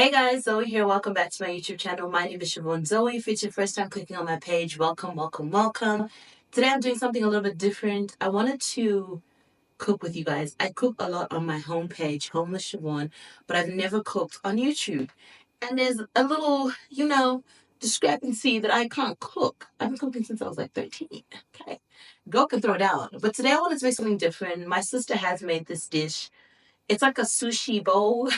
Hey guys, Zoe here. Welcome back to my YouTube channel. My name is Siobhan Zoe. If it's your first time clicking on my page, welcome. Today I'm doing something a little bit different. I wanted to cook with you guys. I cook a lot on my homepage, Homeless Siobhan, but I've never cooked on YouTube. And there's a little, discrepancy that I can't cook. I've been cooking since I was like 13. Okay. Go can throw down. But today I wanted to make something different. My sister has made this dish. It's like a sushi bowl.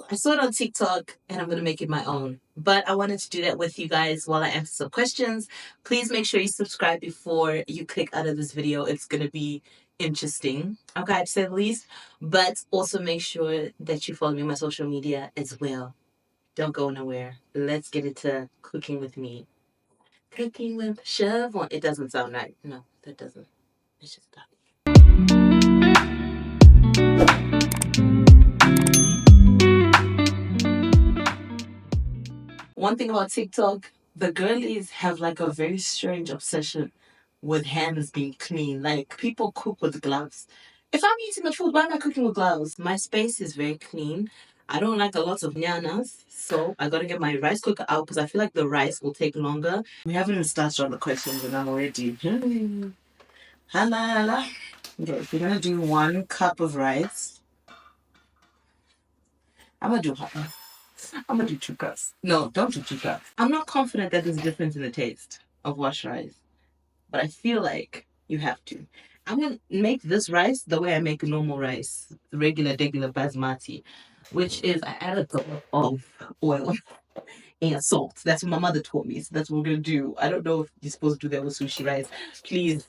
I saw it on TikTok and I'm going to make it my own. But I wanted to do that with you guys while I answer some questions. Please make sure you subscribe before you click out of this video. It's going to be interesting, okay, to say the least. But also make sure that you follow me on my social media as well. Don't go nowhere. Let's get into cooking with me. Cooking with Siobhan. It doesn't sound right. No, that doesn't. It's just that. One thing about TikTok, the girlies have like a very strange obsession with hands being clean. Like people cook with gloves. If I'm eating the food, why am I cooking with gloves? My space is very clean. I don't like a lot of nyanas, so I gotta get my rice cooker out because I feel like the rice will take longer. We haven't even started on the questions and I'm already. Hala. Okay, we're gonna do 1 cup of rice. I'm gonna do hot. I'm gonna do 2 cups. No, don't do 2 cups. I'm not confident that there's a difference in the taste of wash rice, but I feel like you have to. I'm gonna make this rice the way I make normal rice, regular basmati, which is I add a cup of oil and salt. That's what my mother taught me. So that's what we're gonna do. I don't know if you're supposed to do that with sushi rice. Please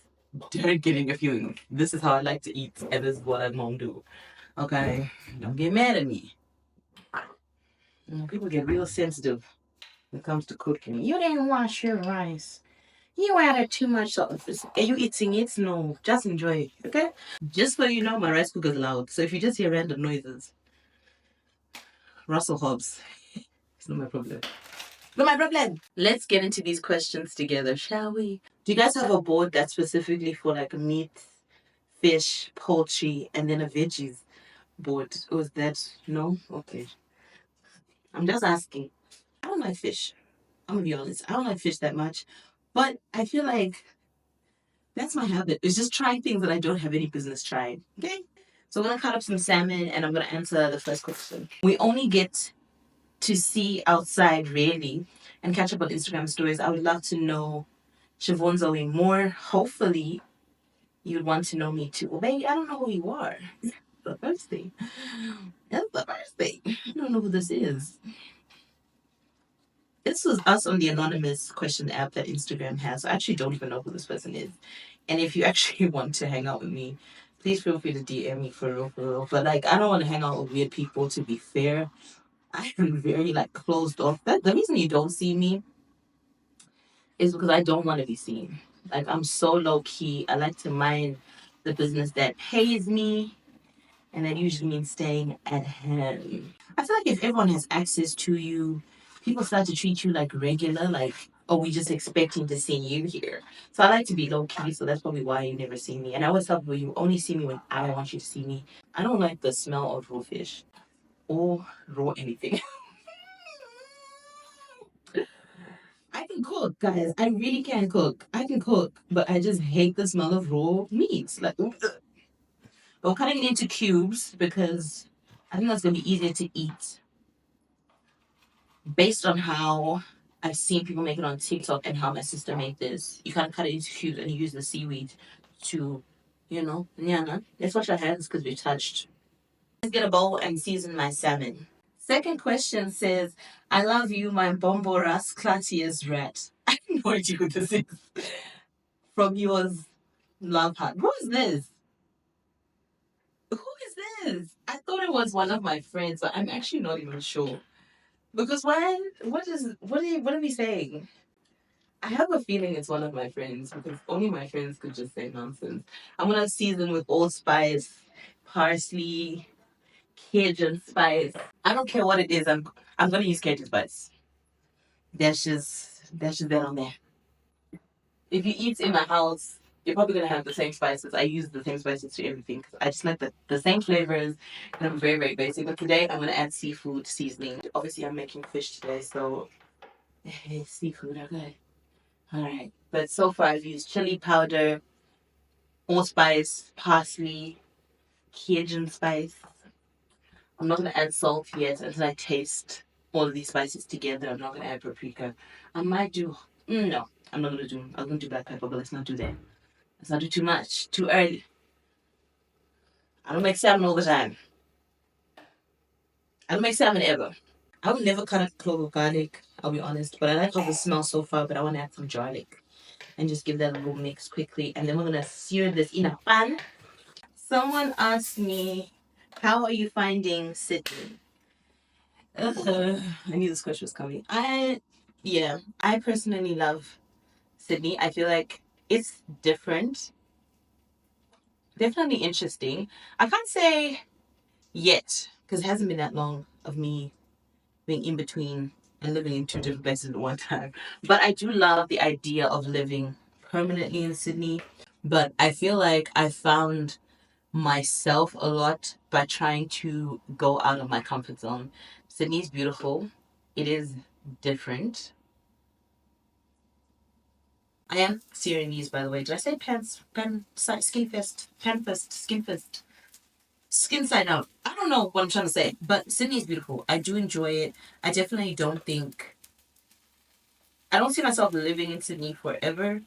don't get in your feelings. This is how I like to eat, and this is what I'm gonna do. Okay, don't get mad at me. People get real sensitive when it comes to cooking. You didn't wash your rice. You added too much salt. Are you eating it? No, just enjoy it, okay? Just so you know, my rice cooker is loud. So if you just hear random noises, Russell Hobbs, it's not my problem. Not my problem. Let's get into these questions together, shall we? Do you guys have a board that's specifically for like meat, fish, poultry, and then a veggies board? Or is that no? Okay. I'm just asking. I don't like fish. I'm gonna be honest. I don't like fish that much. But I feel like that's my habit. It's just trying things that I don't have any business trying. Okay? So I'm gonna cut up some salmon and I'm gonna answer the first question. We only get to see outside really and catch up on Instagram stories. I would love to know Siobhan Zoe more. Hopefully you'd want to know me too. Well, baby, I don't know who you are. The first thing. That's the first thing. I don't know who this is. This was us on the anonymous question app that Instagram has. I actually don't even know who this person is. And if you actually want to hang out with me, please feel free to DM me for real. But like, I don't want to hang out with weird people. To be fair, I am very like closed off. That the reason you don't see me is because I don't want to be seen. Like I'm so low key. I like to mind the business that pays me, and that usually means staying at home. I feel like if everyone has access to you, people start to treat you like regular, like, oh, we just expecting to see you here. So I like to be low key, so that's probably why you never see me. And I always tell people you only see me when I want you to see me. I don't like the smell of raw fish or raw anything. I can cook, guys. I really can cook. I can cook, but I just hate the smell of raw meats. Like, ugh. But cutting it into cubes because I think that's gonna be easier to eat based on how I've seen people make it on TikTok and how my sister made this. You kind of cut it into cubes and you use the seaweed to, nyana. Let's wash our hands because we touched. Let's get a bowl and season my salmon. Second question says, I love you, my bomboras clatius rat. I have no idea who this is. From yours, love heart. Who is this? Who is this? I thought it was one of my friends, but I'm actually not even sure. Because what are we saying? I have a feeling it's one of my friends because only my friends could just say nonsense. I'm gonna season with allspice, parsley, Cajun spice. I don't care what it is. I'm gonna use Cajun spice. That's just that on there. If you eat in my house, you're probably gonna have the same spices. I use the same spices to everything because I just like the same flavors, and I'm very very basic. But today I'm gonna add seafood seasoning. Obviously, I'm making fish today, so seafood. Okay, all right. But so far, I've used chili powder, allspice, parsley, Cajun spice. I'm not gonna add salt yet until I taste all of these spices together. I'm not gonna add paprika. I might do. No, I'm not gonna do. I'm gonna do black pepper, but let's not do that. Let's not do too much. Too early. I don't make salmon all the time. I don't make salmon ever. I would never cut a clove of garlic, I'll be honest. But I like how the smell so far, but I want to add some garlic and just give that a little mix quickly. And then we're going to sear this in a pan. Someone asked me, how are you finding Sydney? I knew this question was coming. I personally love Sydney. I feel like it's different. Definitely interesting. I can't say yet, because it hasn't been that long of me being in between and living in two different places at one time. But I do love the idea of living permanently in Sydney. But I feel like I found myself a lot by trying to go out of my comfort zone. Sydney's beautiful. It is different. I am searing these, by the way. Did I say skin fest, pan fest, skin fest? Skin side out. I don't know what I'm trying to say, but Sydney is beautiful. I do enjoy it. I definitely don't think I don't see myself living in Sydney forever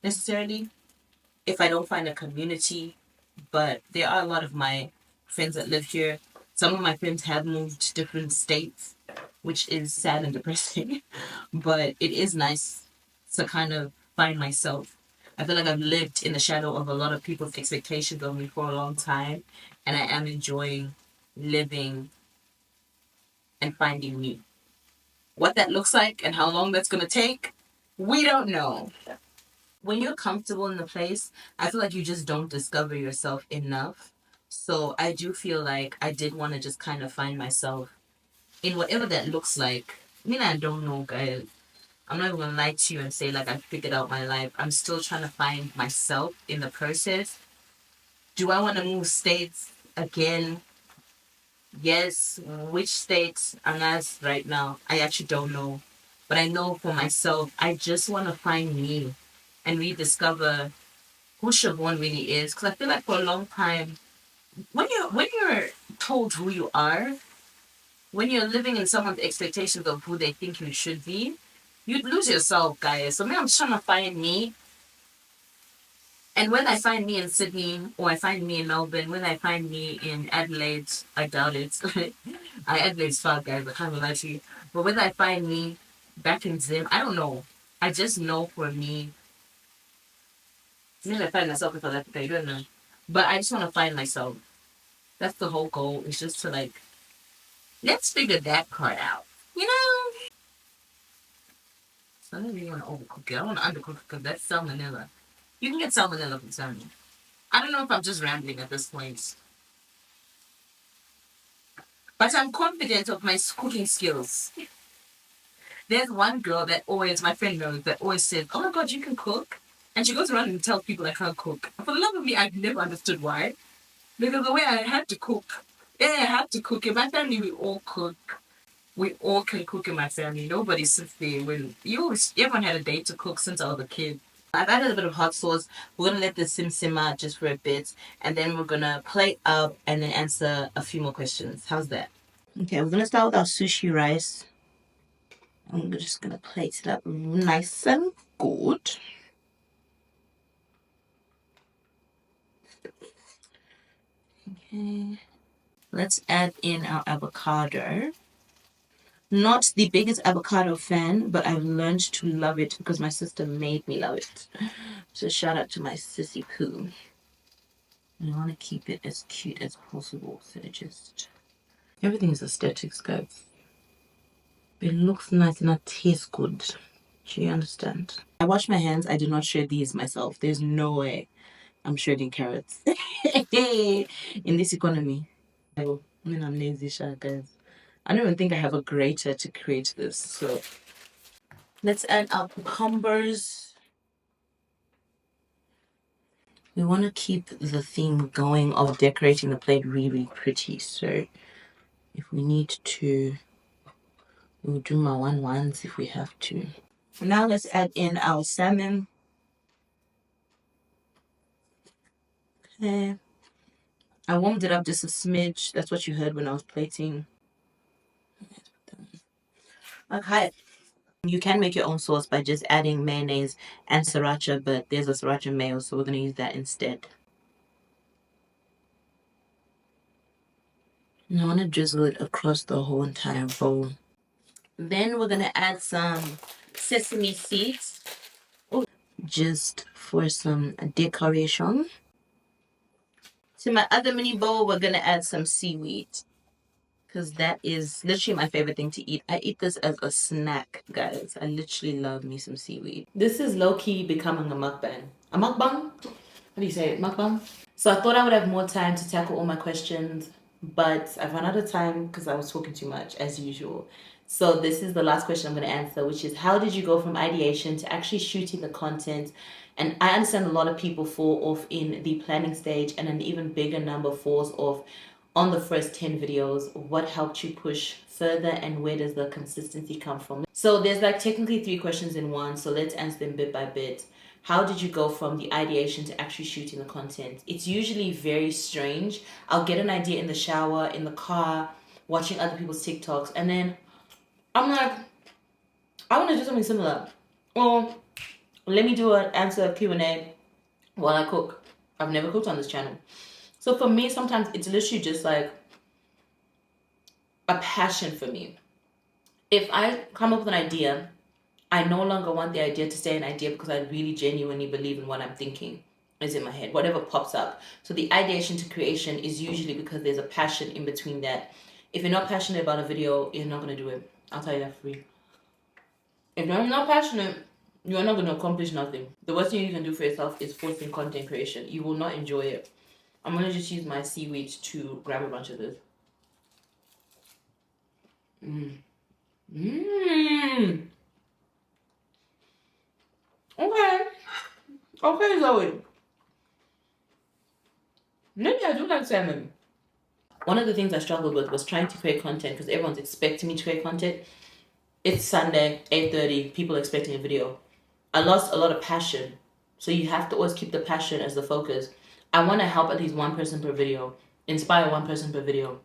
necessarily if I don't find a community. But there are a lot of my friends that live here. Some of my friends have moved to different states, which is sad and depressing. But it is nice to kind of find myself. I feel like I've lived in the shadow of a lot of people's expectations of me for a long time, and I am enjoying living and finding me. What that looks like and how long that's going to take, we don't know. When you're comfortable in the place, I feel like you just don't discover yourself enough. So I do feel like I did want to just kind of find myself in whatever that looks like. I mean, I don't know, guys. I'm not even gonna lie to you and say like I figured out my life. I'm still trying to find myself in the process. Do I want to move states again? Yes. Which states? I'm not right now. I actually don't know. But I know for myself, I just want to find me and rediscover who Siobhan really is. Because I feel like for a long time, when you're told who you are, when you're living in someone's expectations of who they think you should be, you'd lose yourself, guys. So me, I'm just trying to find me. And when I find me in Sydney, or I find me in Melbourne, when I find me in Adelaide, I doubt it. Adelaide's far, guys. I can't lie to you. But when I find me back in Zim, I don't know. I just know for me, maybe I find myself in South Africa, I don't know. But I just want to find myself. That's the whole goal. Is just to like, let's figure that part out. You know? So I don't really want to overcook it. I don't want to undercook it because that's salmonella. You can get salmonella from salmon. I don't know if I'm just rambling at this point. But I'm confident of my cooking skills. There's one girl that always, my friend knows, that always says, "Oh my god, you can cook." And she goes around and tells people I can't cook. For the love of me, I've never understood why. Because the way I had to cook. Yeah, I had to cook. In my family, we all cook. We all can cook in my family. Nobody sits there when everyone had a day to cook since I was a kid. I've added a bit of hot sauce. We're gonna let this simmer just for a bit, and then we're gonna plate up and then answer a few more questions. How's that? Okay, we're gonna start with our sushi rice. I'm just gonna plate it up nice and good. Okay. Let's add in our avocado. Not the biggest avocado fan, but I've learned to love it because my sister made me love it. So shout out to my sissy poo. And I want to keep it as cute as possible. So just everything is aesthetics, guys. It looks nice and it tastes good. Do you understand? I wash my hands. I do not shred these myself. There's no way I'm shredding carrots in this economy. I mean, I'm lazy, guys. I don't even think I have a grater to create this. So let's add our cucumbers. we want to keep the theme going of decorating the plate really, really pretty. So if we need to, we'll do my ones if we have to. Now let's add in our salmon. Okay. I warmed it up just a smidge. That's what you heard when I was plating. Okay. You can make your own sauce by just adding mayonnaise and sriracha, but there's a sriracha mayo, so we're going to use that instead. And I want to drizzle it across the whole entire bowl. Then we're going to add some sesame seeds, just for some decoration. To my other mini bowl, we're going to add some seaweed, because that is literally my favorite thing to eat. I eat this as a snack, guys. I literally love me some seaweed. This is low-key becoming a mukbang. A mukbang? How do you say it? Mukbang? So I thought I would have more time to tackle all my questions, but I've run out of time because I was talking too much, as usual. So this is the last question I'm going to answer, which is, how did you go from ideation to actually shooting the content? And I understand a lot of people fall off in the planning stage, and an even bigger number falls off on the first 10 videos. What helped you push further, and where does the consistency come from? So there's like technically 3 questions in one, so let's answer them bit by bit. How did you go from the ideation to actually shooting the content? It's usually very strange. I'll get an idea in the shower, in the car, watching other people's TikToks, and then I'm like, I want to do something similar. Or let me answer a Q&A while I cook. I've never cooked on this channel. So for me, sometimes it's literally just like a passion for me. If I come up with an idea, I no longer want the idea to stay an idea, because I really genuinely believe in what I'm thinking is in my head, whatever pops up. So the ideation to creation is usually because there's a passion in between that. If you're not passionate about a video, you're not going to do it. I'll tell you that for free. If you're not passionate, you're not going to accomplish nothing. The worst thing you can do for yourself is forcing content creation. You will not enjoy it. I'm going to just use my seaweed to grab a bunch of this. Okay, Zoe. Maybe I do like salmon. One of the things I struggled with was trying to create content, because everyone's expecting me to create content. It's Sunday, 8:30, people expecting a video. I lost a lot of passion. So you have to always keep the passion as the focus. I want to help at least one person per video, inspire one person per video.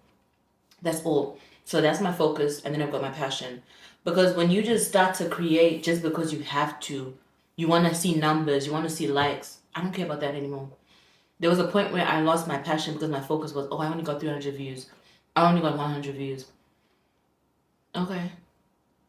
That's all. So that's my focus, and then I've got my passion. Because when you just start to create just because you have to, you want to see numbers, you want to see likes. I don't care about that anymore. There was a point where I lost my passion because my focus was, I only got 300 views. I only got 100 views. Okay.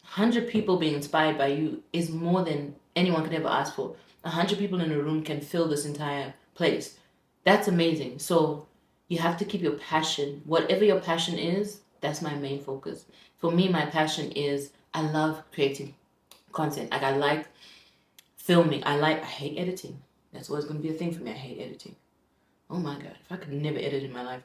100 people being inspired by you is more than anyone could ever ask for. 100 people in a room can fill this entire place. That's amazing. So you have to keep your passion. Whatever your passion is, that's my main focus. For me, my passion is, I love creating content. Like, I like filming. I hate editing. That's always going to be a thing for me. I hate editing. Oh my God, if I could never edit in my life.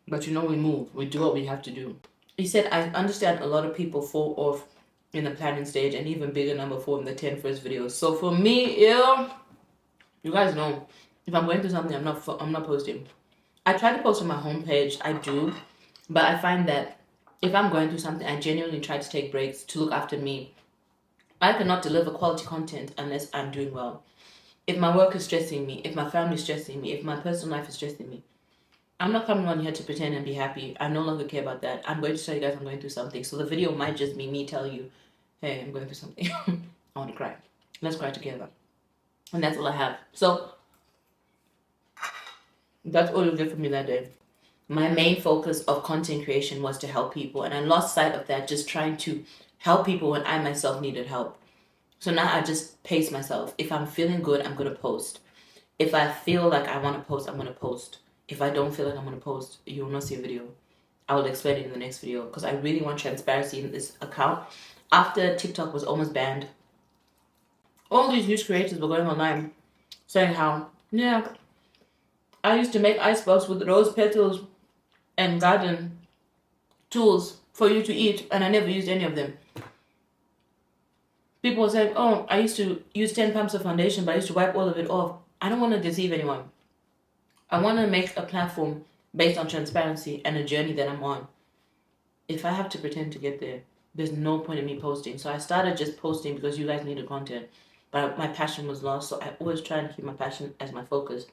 But we move. We do what we have to do. He said, I understand a lot of people fall off in the planning stage, and even bigger number fall in the 10 first videos. So for me, you guys know, if I'm going through something, I'm not posting. I try to post on my homepage. I do. But I find that if I'm going through something, I genuinely try to take breaks to look after me. I cannot deliver quality content unless I'm doing well. If my work is stressing me, if my family is stressing me, if my personal life is stressing me, I'm not coming on here to pretend and be happy. I no longer care about that. I'm going to tell you guys I'm going through something. So the video might just be me telling you, hey, I'm going through something. I want to cry. Let's cry together. And that's all I have. So that's all you get from me that day. My main focus of content creation was to help people. And I lost sight of that, just trying to help people when I myself needed help. So now I just pace myself. If I'm feeling good, I'm going to post. If I feel like I want to post, I'm going to post. If I don't feel like I'm going to post, you will not see a video. I will explain it in the next video, because I really want transparency in this account. After TikTok was almost banned, all these news creators were going online saying how, yeah, I used to make icebox with rose petals and garden tools for you to eat, and I never used any of them. People say, oh, I used to use 10 pumps of foundation, but I used to wipe all of it off. I don't want to deceive anyone. I want to make a platform based on transparency and a journey that I'm on. If I have to pretend to get there, there's no point in me posting. So I started just posting because you guys needed content. But my passion was lost, so I always try and keep my passion as my focus.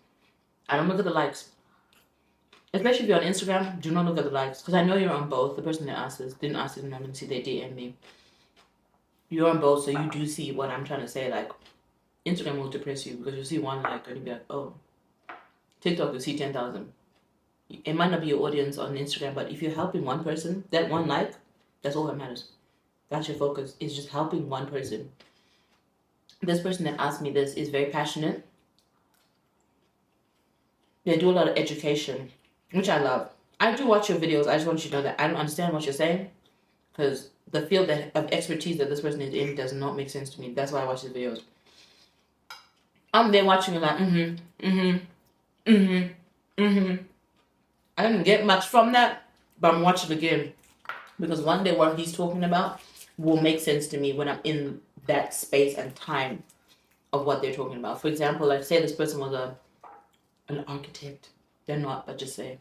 I don't look at the likes. Especially if you're on Instagram, do not look at the likes. Because I know you're on both. The person that asked this didn't ask it and I didn't see they DM me. You're on both, so you do see what I'm trying to say. Like, Instagram will depress you because you see one like and you'll be like, oh. TikTok, you see 10,000. It might not be your audience on Instagram, but if you're helping one person, that one like, that's all that matters. That's your focus. It's just helping one person. This person that asked me this is very passionate. They do a lot of education, which I love. I do watch your videos. I just want you to know that I don't understand what you're saying because the field of expertise that this person is in does not make sense to me. That's why I watch his videos. I'm there watching it like, I didn't get much from that, but I'm watching it again because one day what he's talking about will make sense to me when I'm in that space and time of what they're talking about. For example, like say this person was an architect. They're not, but just say,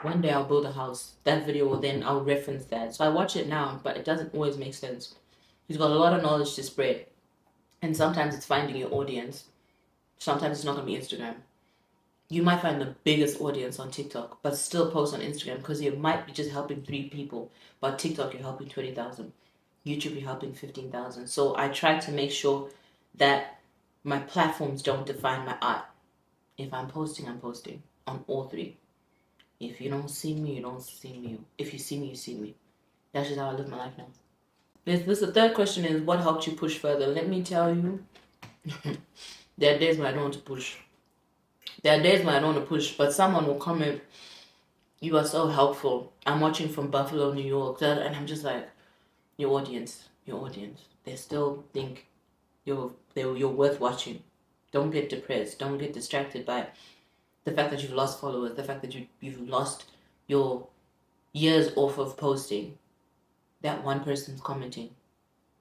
one day I'll build a house. That video will then, I'll reference that. So I watch it now, but it doesn't always make sense. He's got a lot of knowledge to spread. And sometimes it's finding your audience. Sometimes it's not going to be Instagram. You might find the biggest audience on TikTok, but still post on Instagram because you might be just helping 3 people. But TikTok, you're helping 20,000. YouTube, you're helping 15,000. So I try to make sure that my platforms don't define my art. If I'm posting, I'm posting on all 3. If you don't see me, you don't see me. If you see me, you see me. That's just how I live my life now. The third question is, what helped you push further? Let me tell you, there are days when I don't want to push. There are days when I don't want to push, but someone will comment, you are so helpful. I'm watching from Buffalo, New York. And I'm just like, your audience. They still think you're worth watching. Don't get depressed. Don't get distracted by the fact that you've lost followers, the fact that you've lost your years off of posting. That one person's commenting.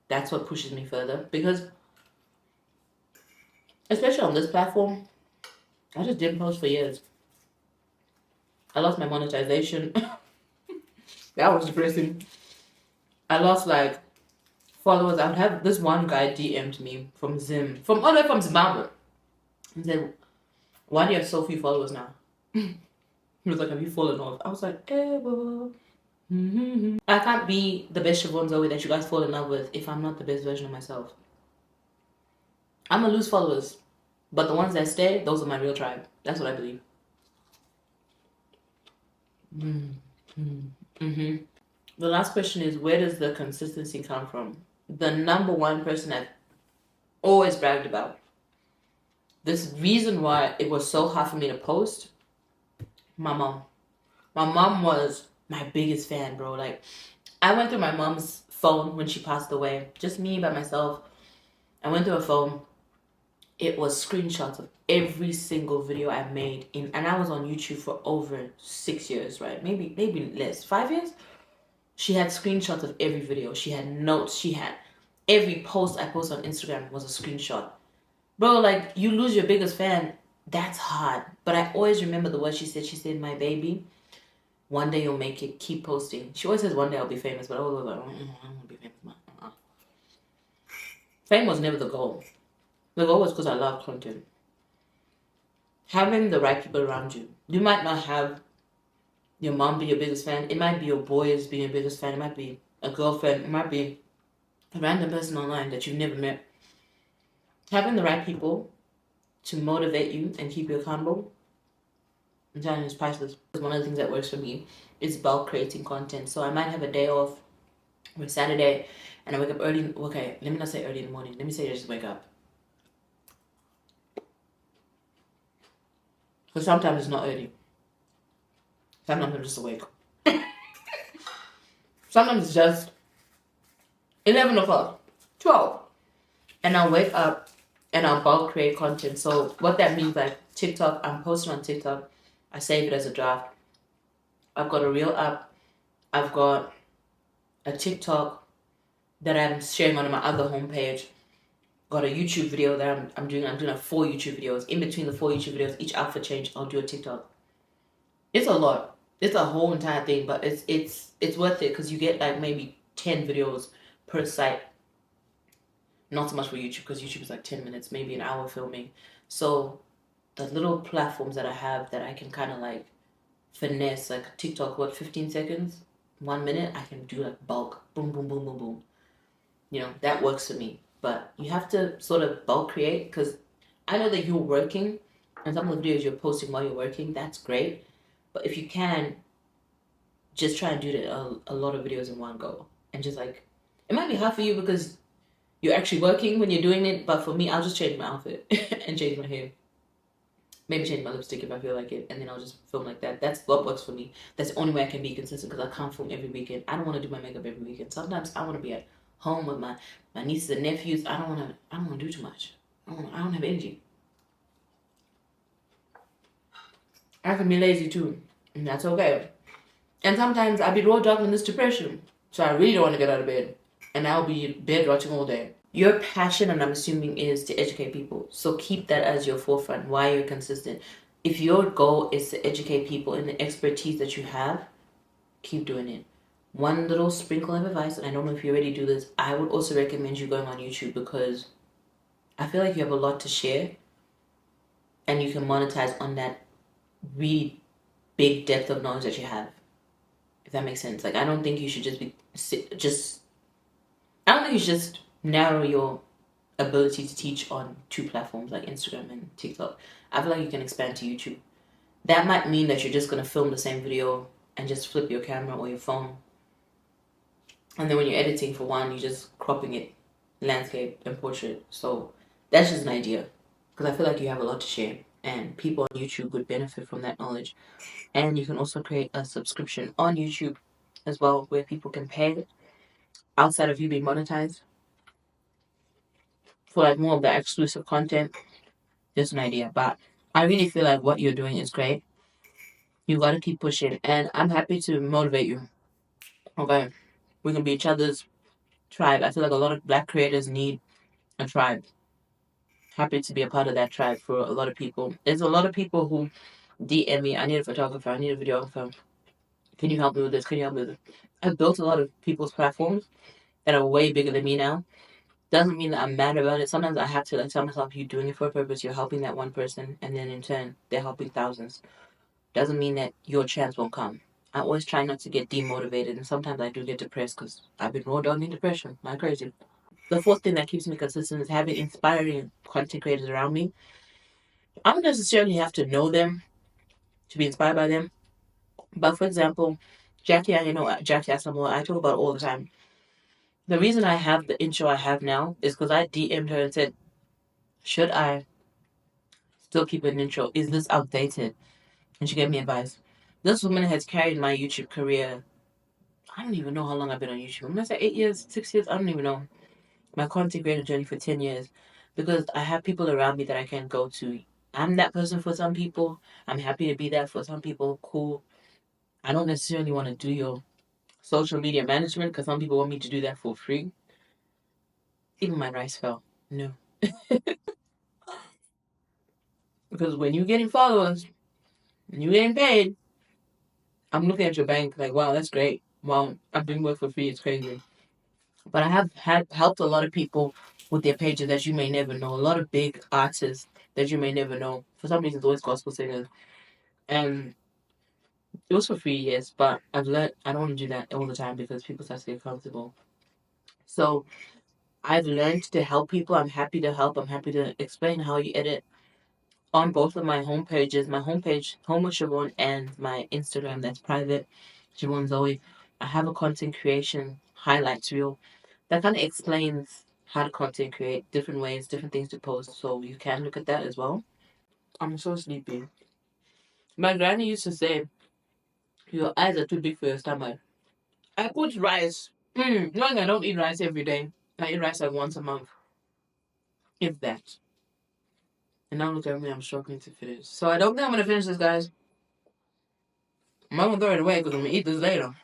That's what pushes me further. Because, especially on this platform, I just didn't post for years. I lost my monetization. That was depressing. I lost like followers. I would have this one guy DM'd me from all the way from Zimbabwe. He said, why do you have so few followers now? He was like, have you fallen off? I was like, well. I can't be the best Siobhan Zoe that you guys fall in love with if I'm not the best version of myself. I'm gonna lose followers, but the ones that stay, those are my real tribe. That's what I believe. The last question is, where does the consistency come from? The number one person I've always bragged about. This reason why it was so hard for me to post, my mom. My mom was my biggest fan, bro. Like, I went through my mom's phone when she passed away. Just me by myself. I went through her phone. It was screenshots of every single video I made and I was on YouTube for over 6 years, right? Maybe less. 5 years? She had screenshots of every video. She had notes. She had every post I post on Instagram was a screenshot. Bro, like, you lose your biggest fan. That's hard. But I always remember the words she said. She said, my baby, one day you'll make it. Keep posting. She always says one day I'll be famous, but I was like, I don't want to be famous. Fame was never the goal. The goal was because I love content. Having the right people around you. You might not have your mom be your biggest fan. It might be your boys being your biggest fan. It might be a girlfriend. It might be a random person online that you've never met. Having the right people to motivate you and keep you accountable, I'm telling you, it's priceless. One of the things that works for me is bulk creating content. So I might have a day off or Saturday and I wake up early. Okay, let me not say early in the morning. Let me say I just wake up. Because sometimes it's not early. Sometimes I'm just awake. Sometimes it's just 11 o'clock, 12. And I'll wake up and I'll bulk create content. So what that means, like TikTok, I'm posting on TikTok. I save it as a draft. I've got a Reel app. I've got a TikTok. that I'm sharing on my other homepage. Got a YouTube video that I'm doing. I'm doing like 4 YouTube videos. In between the 4 YouTube videos, each outfit change, I'll do a TikTok. It's a lot. It's a whole entire thing, but it's worth it because you get like maybe 10 videos per site. Not so much for YouTube because YouTube is like 10 minutes, maybe an hour filming. So the little platforms that I have that I can kind of like finesse, like TikTok, what, 15 seconds, 1 minute, I can do like bulk, boom, boom, boom, boom, boom. You know, that works for me. But you have to sort of bulk create because I know that you're working and some of the videos you're posting while you're working, that's great. But if you can, just try and do a lot of videos in one go. And just like, it might be hard for you because you're actually working when you're doing it. But for me, I'll just change my outfit and change my hair. Maybe change my lipstick if I feel like it. And then I'll just film like that. That's what works for me. That's the only way I can be consistent because I can't film every weekend. I don't want to do my makeup every weekend. Sometimes I want to be at home with my nieces and nephews. I don't want to do too much. I don't have energy. I can be lazy too. And that's okay. And sometimes I be raw dog in this depression. So I really don't want to get out of bed. And I'll be in bed watching all day. Your passion, and I'm assuming, is to educate people. So keep that as your forefront while you're consistent. If your goal is to educate people in the expertise that you have, keep doing it. One little sprinkle of advice, and I don't know if you already do this, I would also recommend you going on YouTube because I feel like you have a lot to share and you can monetize on that really big depth of knowledge that you have. If that makes sense. Like, I don't think you should I don't think you should just narrow your ability to teach on 2 platforms like Instagram and TikTok. I feel like you can expand to YouTube. That might mean that you're just going to film the same video and just flip your camera or your phone. And then when you're editing for one, you're just cropping it landscape and portrait. So that's just an idea. Because I feel like you have a lot to share. And people on YouTube would benefit from that knowledge. And you can also create a subscription on YouTube as well where people can pay outside of you being monetized for like more of the exclusive content. Just an idea. But I really feel like what you're doing is great. You got to keep pushing. And I'm happy to motivate you. Okay. We can be each other's tribe. I feel like a lot of black creators need a tribe. Happy to be a part of that tribe for a lot of people. There's a lot of people who DM me, I need a photographer, I need a videographer. Can you help me with this? Can you help me with this? I've built a lot of people's platforms that are way bigger than me now. Doesn't mean that I'm mad about it. Sometimes I have to like tell myself you're doing it for a purpose, you're helping that one person, and then in turn they're helping thousands. Doesn't mean that your chance won't come. I always try not to get demotivated, and sometimes I do get depressed because I've been raw down in depression like crazy. The fourth thing that keeps me consistent is having inspiring content creators around me. I don't necessarily have to know them to be inspired by them. But for example, Jackie, Jackie Asamoah, I talk about all the time. The reason I have the intro I have now is because I DM'd her and said, should I still keep an intro? Is this outdated? And she gave me advice. This woman has carried my YouTube career. I don't even know how long I've been on YouTube. I'm gonna say 8 years, 6 years. I don't even know. My content creator journey for 10 years, because I have people around me that I can go to. I'm that person for some people. I'm happy to be that for some people. Cool. I don't necessarily want to do your social media management because some people want me to do that for free. Even my rice fell. No. Because when you're getting followers and you're getting paid, I'm looking at your bank like, wow, that's great. Wow, I'm doing work for free. It's crazy. But I have had helped a lot of people with their pages that you may never know. A lot of big artists that you may never know. For some reason, it's always gospel singers. And it was for free, yes, but I've learned I don't want to do that all the time because people start to get comfortable. So I've learned to help people. I'm happy to help. I'm happy to explain how you edit on both of my home pages. My homepage, Home with Siobhan, and my Instagram that's private, Siobhan Zoe. I have a content creation highlights reel that kind of explains how to content create, different ways, different things to post. So you can look at that as well. I'm so sleepy. My granny used to say, your eyes are too big for your stomach. I put rice. Knowing I don't eat rice every day. I eat rice like once a month, if that. And now look at me, I'm struggling to finish. So I don't think I'm gonna finish this, guys. I'm not gonna throw it away because I'm gonna eat this later.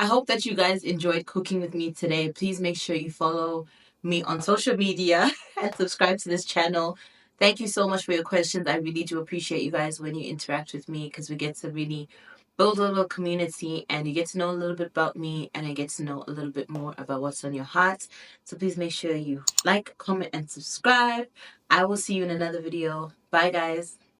I hope that you guys enjoyed cooking with me today. Please make sure you follow me on social media and subscribe to this channel. Thank you so much for your questions. I really do appreciate you guys when you interact with me, because we get to really build a little community and you get to know a little bit about me and I get to know a little bit more about what's on your heart. So please make sure you like, comment, and subscribe. I will see you in another video. Bye, guys.